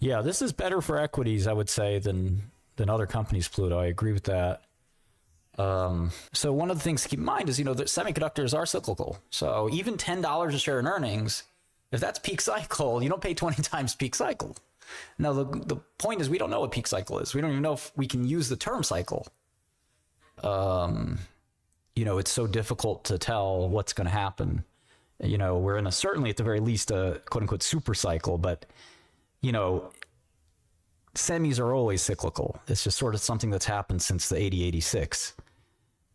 Yeah, this is better for equities, I would say, than other companies, Pluto. I agree with that. So one of the things to keep in mind is, that semiconductors are cyclical. So even $10 a share in earnings, if that's peak cycle, you don't pay 20 times peak cycle. Now, the point is we don't know what peak cycle is. We don't even know if we can use the term cycle. It's so difficult to tell what's going to happen. We're in certainly at the very least a quote unquote super cycle, but semis are always cyclical. It's just sort of something that's happened since the 86.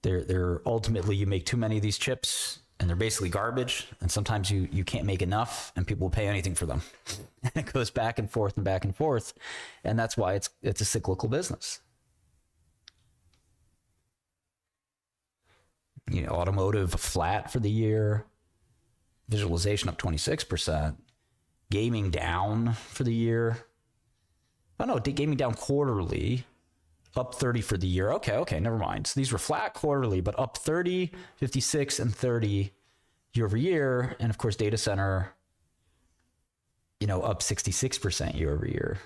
They're ultimately, you make too many of these chips and they're basically garbage. And sometimes you can't make enough and people will pay anything for them. And it goes back and forth and back and forth. And that's why it's a cyclical business. Automotive flat for the year, visualization up 26%, gaming down for the year. Oh no, gaming down quarterly, up 30 for the year. Okay, never mind. So these were flat quarterly, but up 30, 56, and 30 year over year. And of course, data center, up 66% year over year.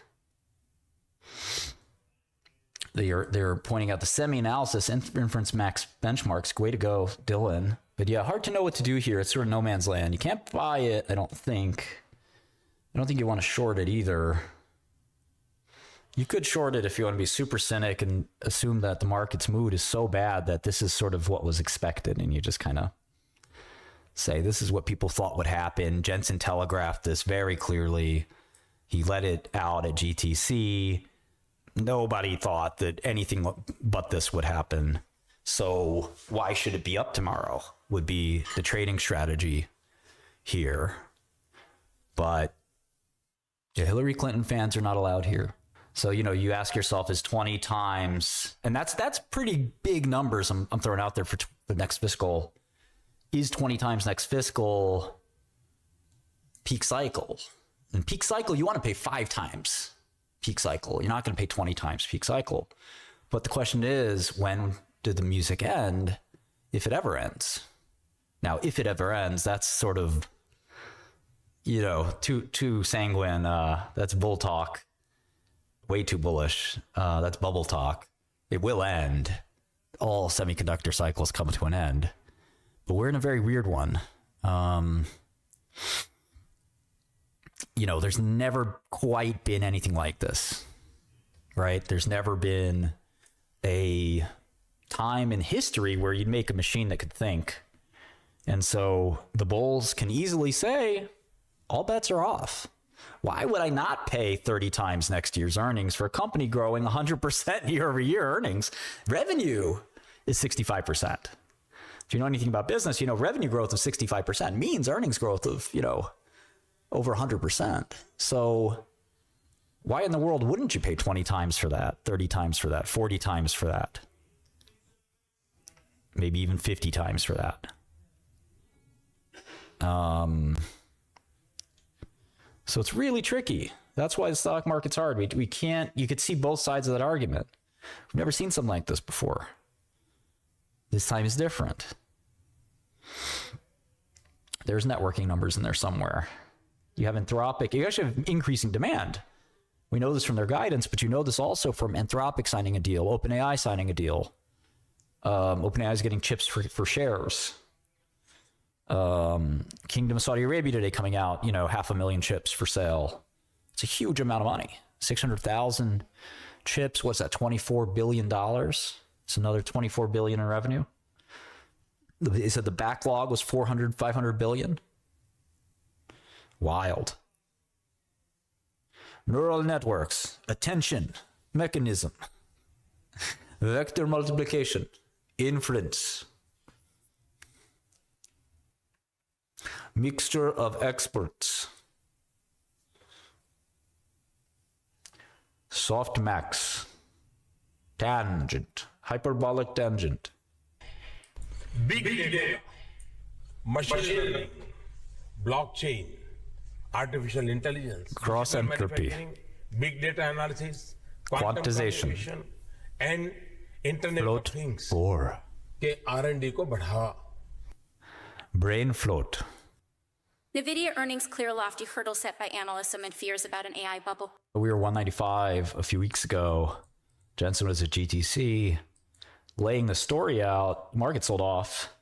They're pointing out the semi-analysis inference max benchmarks. Way to go, Dylan. But yeah, hard to know what to do here. It's sort of no man's land. You can't buy it, I don't think. I don't think you want to short it either. You could short it if you want to be super cynic and assume that the market's mood is so bad that this is sort of what was expected. And you just kind of say, this is what people thought would happen. Jensen telegraphed this very clearly. He let it out at GTC. Nobody thought that anything but this would happen. So why should it be up tomorrow would be the trading strategy here. But yeah, Hillary Clinton fans are not allowed here. So, you ask yourself, is 20 times, and that's pretty big numbers I'm throwing out there for the next fiscal. Is 20 times next fiscal peak cycle? And peak cycle, you want to pay 5 times peak cycle. You're not going to pay 20 times peak cycle. But the question is, when did the music end, if it ever ends? Now, if it ever ends, that's sort of, too sanguine. That's bull talk. Way too bullish. That's bubble talk. It will end. All semiconductor cycles come to an end. But we're in a very weird one. There's never quite been anything like this, right? There's never been a time in history where you'd make a machine that could think. And so the bulls can easily say, all bets are off. Why would I not pay 30 times next year's earnings for a company growing 100% year over year earnings? Revenue is 65%. If you know anything about business, revenue growth of 65% means earnings growth of, over 100%. So why in the world wouldn't you pay 20 times for that, 30 times for that, 40 times for that? Maybe even 50 times for that. So it's really tricky. That's why the stock market's hard. We can't, you could see both sides of that argument. We've never seen something like this before. This time is different. There's networking numbers in there somewhere. You have Anthropic. You actually have increasing demand. We know this from their guidance, but you know this also from Anthropic signing a deal, OpenAI signing a deal. OpenAI is getting chips for shares. Kingdom of Saudi Arabia today coming out, 500,000 chips for sale. It's a huge amount of money. 600,000 chips. What's that? $24 billion. It's another 24 billion in revenue. They said the backlog was 500 billion. Wild. Neural networks, attention, mechanism, vector multiplication, inference, mixture of experts, softmax, tangent, hyperbolic tangent. Big data, machine learning, blockchain, artificial intelligence, cross entropy, big data analysis, quantization, and Internet float of Things or के R&D को बढ़ावा. brain float. Nvidia earnings clear a lofty hurdle set by analysts amid fears about an AI bubble. We were 195 a few weeks ago. Jensen was at GTC laying the story out. Market sold off.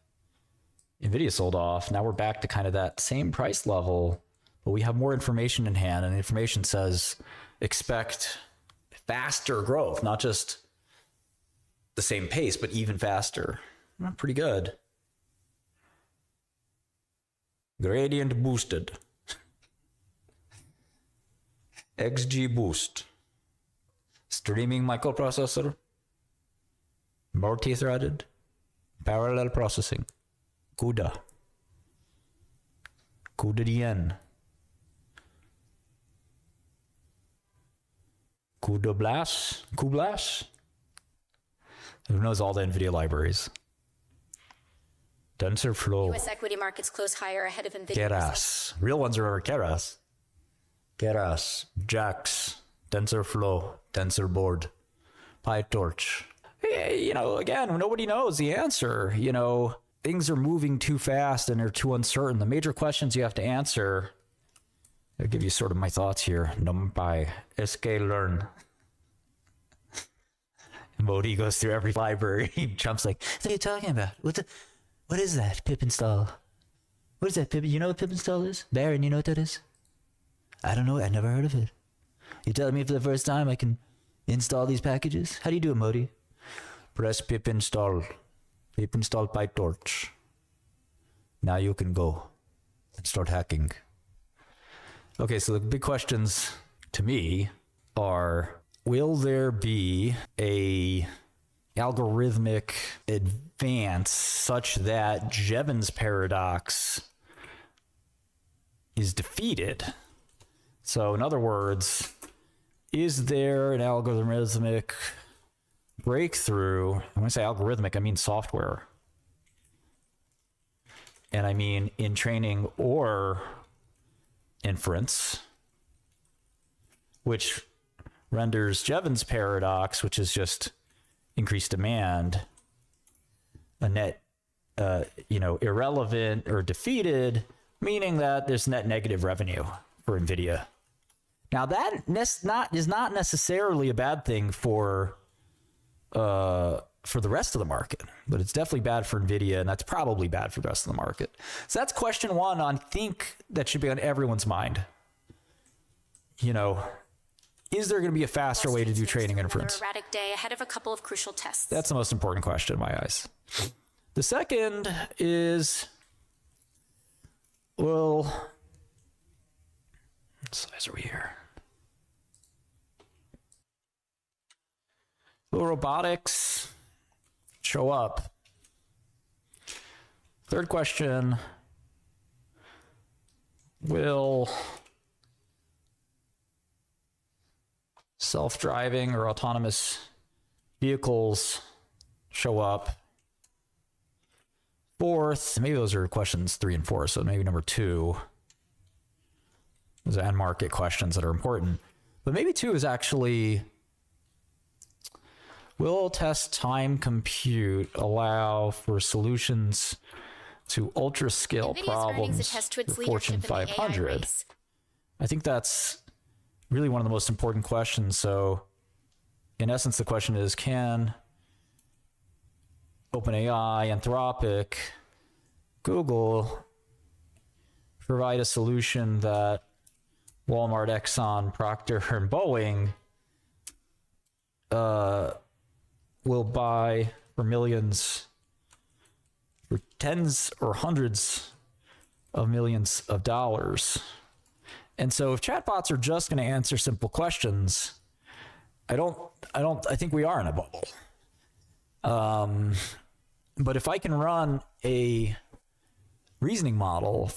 Nvidia sold off. Now we're back to kind of that same price level, but we have more information in hand, and the information says expect faster growth, not just the same pace, but even faster. Pretty good. Gradient boosted. XG boost. Streaming microprocessor. Multi-threaded. Parallel processing. CUDA. 𝗠𝗔𝗥𝗧𝗜𝗢𝗡. 𝗠𝗔𝗥𝗡𝗢𝗢. Who knows all the NVIDIA libraries? TensorFlow. U.S. equity markets close higher ahead of Nvidia. 𝗙𝗢𝗓. Real ones are 𝗙𝗢𝗓. 𝗙𝗢𝗓. JAX. TensorFlow. TensorBoard. PyTorch. You know, again, nobody knows the answer. You know, things are moving too fast and they're too uncertain. The major questions you have to answer, I'll give you sort of my thoughts here. NumPy. sklearn. Modi goes through every library. Trump's like, what are you talking about? What is that? Pip install. What is that, Pip? You know what pip install is? Baron, you know what that is? I don't know. I never heard of it. You telling me for the first time I can install these packages? How do you do it, Modi? Press pip install. Pip install PyTorch. Now you can go and start hacking. Okay, so the big questions to me are, will there be a algorithmic advance such that Jevons paradox is defeated? So in other words, is there an algorithmic breakthrough? When I say algorithmic, I mean software. And I mean in training or inference, which renders Jevons paradox, which is just increased demand, a net, irrelevant or defeated, meaning that there's net negative revenue for NVIDIA. Now that is not necessarily a bad thing for the rest of the market, but it's definitely bad for NVIDIA, and that's probably bad for the rest of the market. So that's question one. I think that should be on everyone's mind. You know, is there going to be a faster way to do training inference? Another erratic day ahead of a couple of crucial tests. That's the most important question in my eyes. The second is, well, what size are we here? Will robotics show up? Third question, will self-driving or autonomous vehicles show up? Fourth, maybe those are questions 3 and 4, so maybe number 2. Those are end market questions that are important. But maybe 2 is actually, will test time compute allow for solutions to ultra-scale problems for Fortune 500? I think that's really one of the most important questions. So in essence, the question is, can OpenAI, Anthropic, Google provide a solution that Walmart, Exxon, Procter, and Boeing will buy for millions, for tens or hundreds of millions of dollars? And so if chatbots are just going to answer simple questions, I think we are in a bubble. But if I can run a reasoning model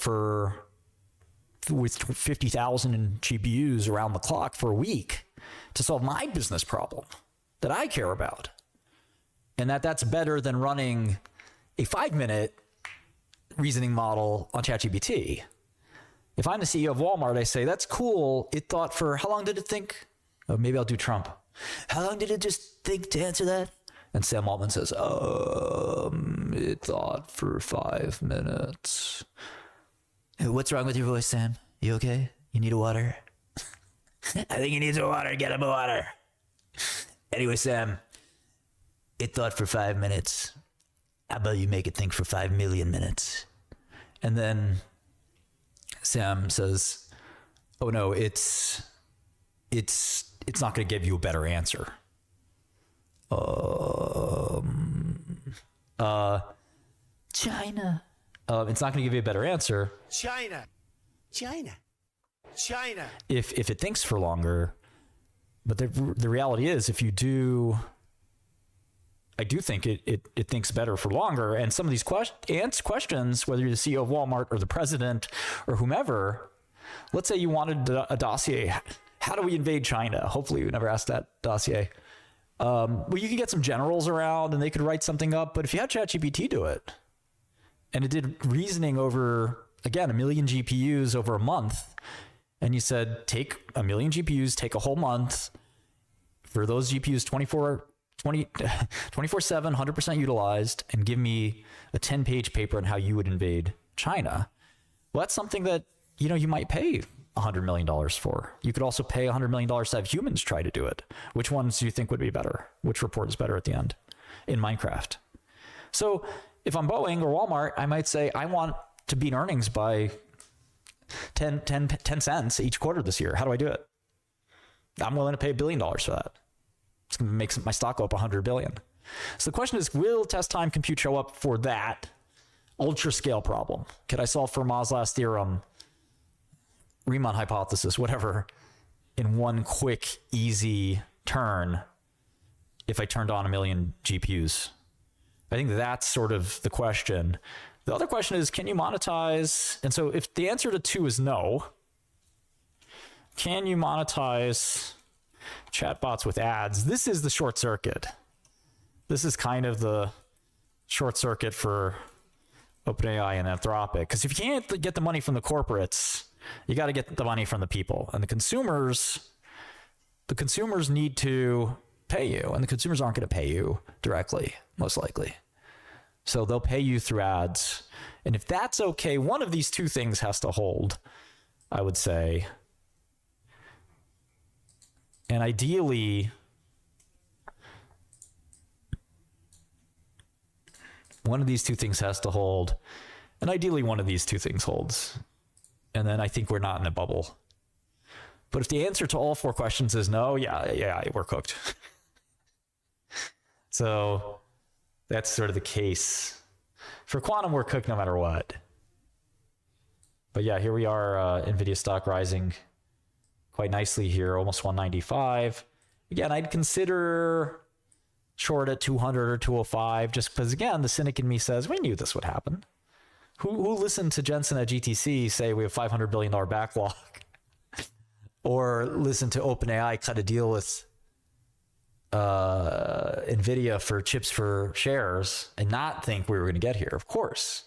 with 50,000 GPUs around the clock for a week to solve my business problem that I care about, and that's better than running a 5-minute reasoning model on ChatGPT. If I'm the CEO of Walmart, I say, that's cool. It thought for, how long did it think? Oh, maybe I'll do Trump. How long did it just think to answer that? And Sam Altman says, it thought for 5 minutes. What's wrong with your voice, Sam? You okay? You need a water? I think he needs a water. Get him a water. Anyway, Sam, it thought for 5 minutes. How about you make it think for 5 million minutes? And then Sam says, oh no, it's not going to give you a better answer. China. It's not going to give you a better answer. China. If it thinks for longer, but the reality is, if you do, I do think it thinks better for longer. And some of these questions, whether you're the CEO of Walmart or the president or whomever, let's say you wanted a dossier. How do we invade China? Hopefully you never asked that dossier. Well, you can get some generals around and they could write something up. But if you had ChatGPT do it, and it did reasoning over, again, 1 million GPUs over a month, and you said, take 1 million GPUs, take a whole month for those GPUs 24/7, 100% utilized, and give me a 10-page paper on how you would invade China. Well, that's something that, you might pay $100 million for. You could also pay $100 million to have humans try to do it. Which ones do you think would be better? Which report is better at the end in Minecraft? So if I'm Boeing or Walmart, I might say, I want to beat earnings by 10 cents each quarter this year. How do I do it? I'm willing to pay $1 billion for that. It's going to make my stock go up 100 billion. So the question is, will test time compute show up for that ultra scale problem? Could I solve Fermat's last theorem, Riemann hypothesis, whatever, in one quick, easy turn if I turned on 1 million GPUs? I think that's sort of the question. The other question is, can you monetize? And so if the answer to 2 is no, can you monetize chatbots with ads? This is the short circuit. This is kind of the short circuit for OpenAI and Anthropic. Because if you can't get the money from the corporates, you got to get the money from the people. And the consumers need to pay you. And the consumers aren't going to pay you directly, most likely. So they'll pay you through ads. And if that's okay, one of these two things has to hold, I would say. And ideally, one of these two things has to hold. And ideally, one of these two things holds. And then I think we're not in a bubble. But if the answer to all 4 questions is no, yeah, we're cooked. So that's sort of the case. For quantum, we're cooked no matter what. But yeah, here we are, Nvidia stock rising quite nicely here, almost 195. Again, I'd consider short at 200 or 205, just because, again, the cynic in me says, we knew this would happen. Who listened to Jensen at GTC say we have $500 billion backlog? Or listen to OpenAI cut a deal with Nvidia for chips for shares and not think we were going to get here? Of course.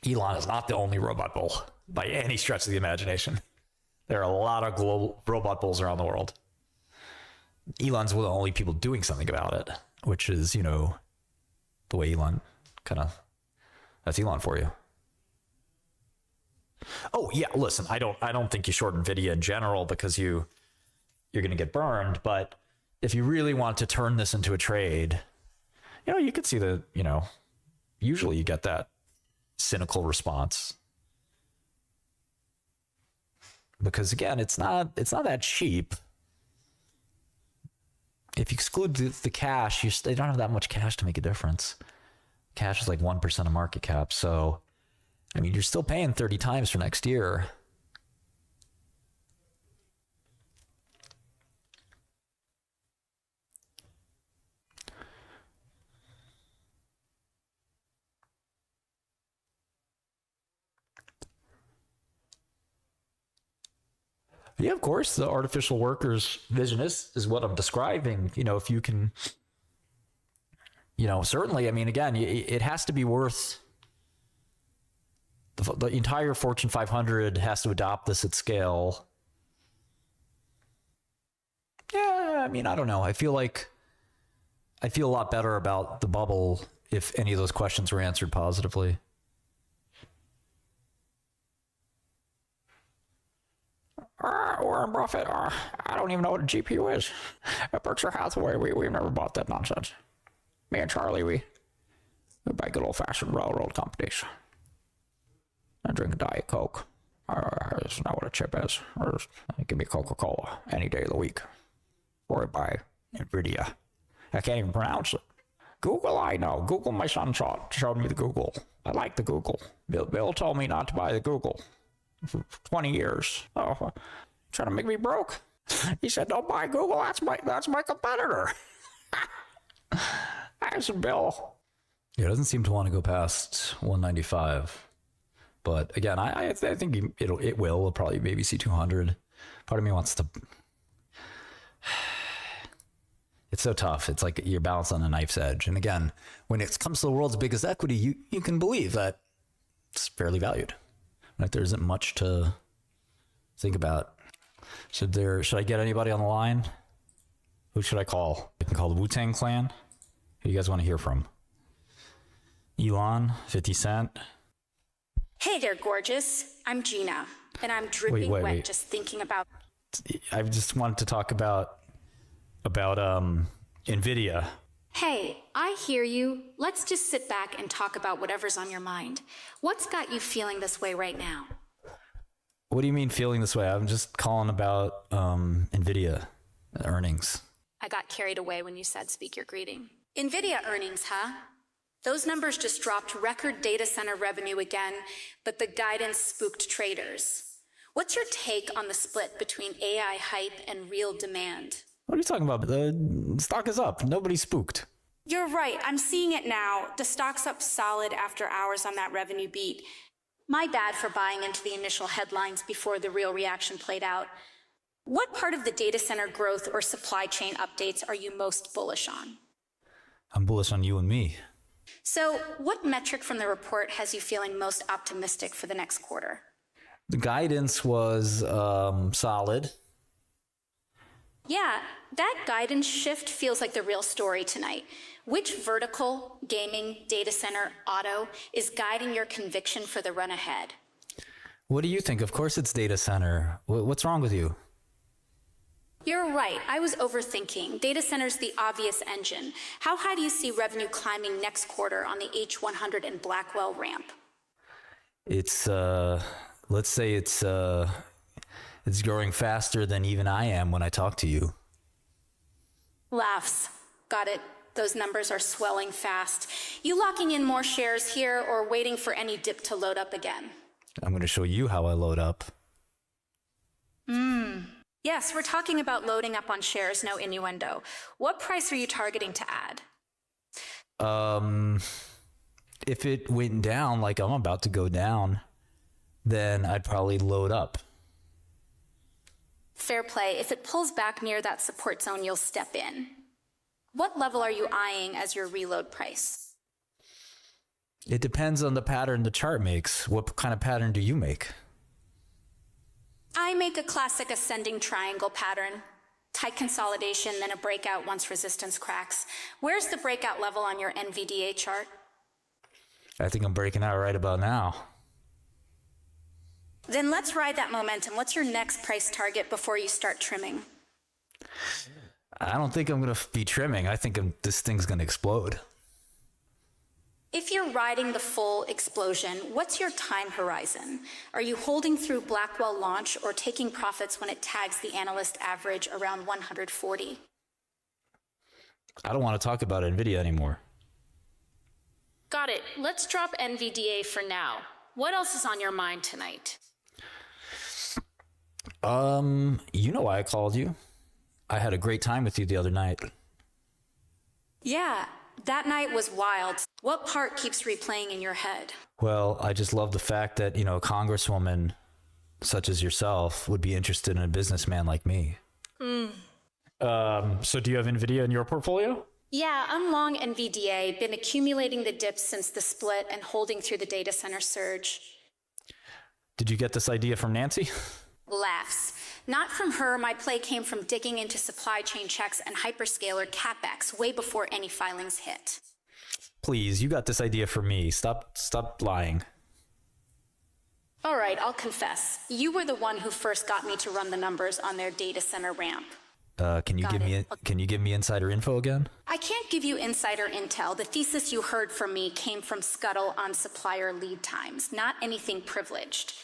Elon is not the only robot bull by any stretch of the imagination. There are a lot of global robot bulls around the world. Elon's one of the only people doing something about it, which is, the way Elon that's Elon for you. Oh yeah, listen, I don't think you short Nvidia in general because you're going to get burned. But if you really want to turn this into a trade, you could see usually you get that cynical response. Because again, it's not that cheap. If you exclude the cash, they don't have that much cash to make a difference. Cash is like 1% of market cap. So, I mean, you're still paying 30 times for next year. Yeah, of course, the artificial workers vision is what I'm describing. If you can, certainly, I mean, again, it has to be worth, the entire Fortune 500 has to adopt this at scale. Yeah, I mean, I don't know. I feel a lot better about the bubble if any of those questions were answered positively. Warren Buffett, I don't even know what a GPU is. At Berkshire Hathaway, we've never bought that nonsense. Me and Charlie, we buy good old-fashioned railroad companies. I drink a Diet Coke. That's not what a chip is. Give me Coca-Cola any day of the week. Or I buy Nvidia. I can't even pronounce it. Google, I know. Google, my son showed me the Google. I like the Google. Bill told me not to buy the Google for 20 years. Oh, trying to make me broke. He said, don't buy Google. That's my competitor. I said, Bill. Yeah, it doesn't seem to want to go past 195. But again, I think it will. We'll probably maybe see 200. Part of me wants to. It's so tough. It's like you're balanced on a knife's edge. And again, when it comes to the world's biggest equity, you can believe that it's fairly valued. Like there isn't much to think about. Should I get anybody on the line? Who should I call? I can call the Wu-Tang Clan. Who do you guys want to hear from? Elon, 50 Cent. Hey there, gorgeous. I'm Gina, and I'm dripping wet just thinking about... I just wanted to talk about Nvidia. Hey, I hear you. Let's just sit back and talk about whatever's on your mind. What's got you feeling this way right now? What do you mean feeling this way? I'm just calling about Nvidia earnings. I got carried away when you said speak your greeting. Nvidia earnings, huh? Those numbers just dropped record data center revenue again, but the guidance spooked traders. What's your take on the split between AI hype and real demand? What are you talking about? The stock is up. Nobody's spooked. You're right. I'm seeing it now. The stock's up solid after hours on that revenue beat. My bad for buying into the initial headlines before the real reaction played out. What part of the data center growth or supply chain updates are you most bullish on? I'm bullish on you and me. So what metric from the report has you feeling most optimistic for the next quarter? The guidance was solid. Yeah, that guidance shift feels like the real story tonight. Which vertical, gaming, data center, auto, is guiding your conviction for the run ahead? What do you think? Of course it's data center. What's wrong with you? You're right. I was overthinking. Data center's the obvious engine. How high do you see revenue climbing next quarter on the H100 and Blackwell ramp? It's, let's say it's growing faster than even I am when I talk to you. Laughs. Got it. Those numbers are swelling fast. You locking in more shares here or waiting for any dip to load up again? I'm going to show you how I load up. Yes, we're talking about loading up on shares, no innuendo. What price are you targeting to add? If it went down like I'm about to go down, then I'd probably load up. Fair play. If it pulls back near that support zone, you'll step in. What level are you eyeing as your reload price? It depends on the pattern the chart makes. What kind of pattern do you make? I make a classic ascending triangle pattern. Tight consolidation, then a breakout once resistance cracks. Where's the breakout level on your NVDA chart? I think I'm breaking out right about now. Then let's ride that momentum. What's your next price target before you start trimming? I don't think I'm going to be trimming. I think this thing's going to explode. If you're riding the full explosion, what's your time horizon? Are you holding through Blackwell launch or taking profits when it tags the analyst average around 140? I don't want to talk about Nvidia anymore. Got it. Let's drop NVDA for now. What else is on your mind tonight? You know why I called you. I had a great time with you the other night. Yeah, that night was wild. What part keeps replaying in your head? Well, I just love the fact that, a congresswoman such as yourself would be interested in a businessman like me. So do you have Nvidia in your portfolio? Yeah, I'm long NVDA, been accumulating the dips since the split and holding through the data center surge. Did you get this idea from Nancy? Laughs. Not from her. My play came from digging into supply chain checks and hyperscaler CapEx way before any filings hit. Please, you got this idea from me. Stop lying. All right, I'll confess. You were the one who first got me to run the numbers on their data center ramp. Can you give me insider info again? I can't give you insider intel. The thesis you heard from me came from Scuttle on supplier lead times, not anything privileged.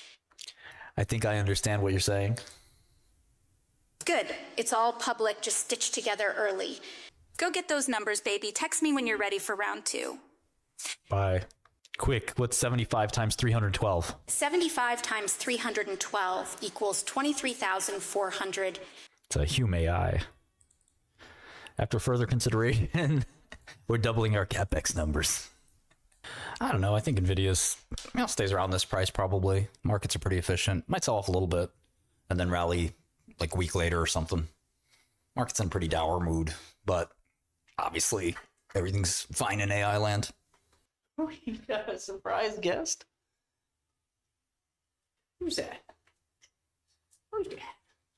I think I understand what you're saying. Good. It's all public, just stitched together early. Go get those numbers, baby. Text me when you're ready for round 2. Bye. Quick, what's 75 times 312? 75 times 312 equals 23,400. It's a 𝐊𝐲𝐼. After further consideration, we're doubling our CapEx numbers. I don't know. I think Nvidia's stays around this price probably. Markets are pretty efficient. Might sell off a little bit and then rally like a week later or something. Market's in a pretty dour mood, but obviously everything's fine in AI land. Oh, you got a surprise guest? Who's that? Who's that?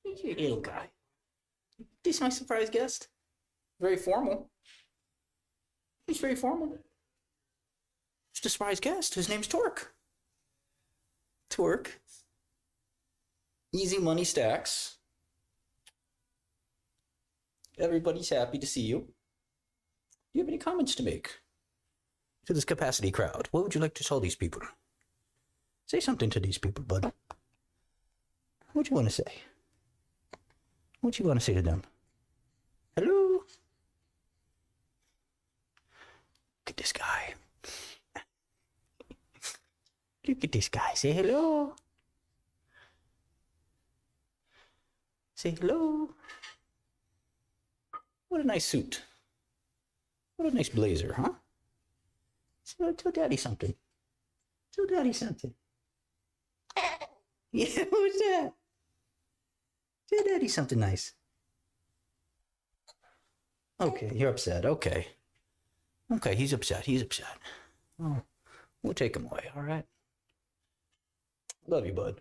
Who's your little guy? This is my surprise guest. Very formal. He's very formal. Just a surprise guest. His name's 𝗠𝗏. 𝗠𝗏. Easy money stacks. Everybody's happy to see you. Do you have any comments to make to this capacity crowd? What would you like to tell these people? Say something to these people, bud. What do you want to say? What do you want to say to them? Hello? Look at this guy. Look at this guy. Say hello. Say hello. What a nice suit. What a nice blazer, huh? So tell Daddy something. Tell Daddy something. Yeah, who's that? Tell Daddy something nice. Okay, you're upset. Okay. Okay, he's upset. He's upset. Oh, we'll take him away, all right? Love you, bud.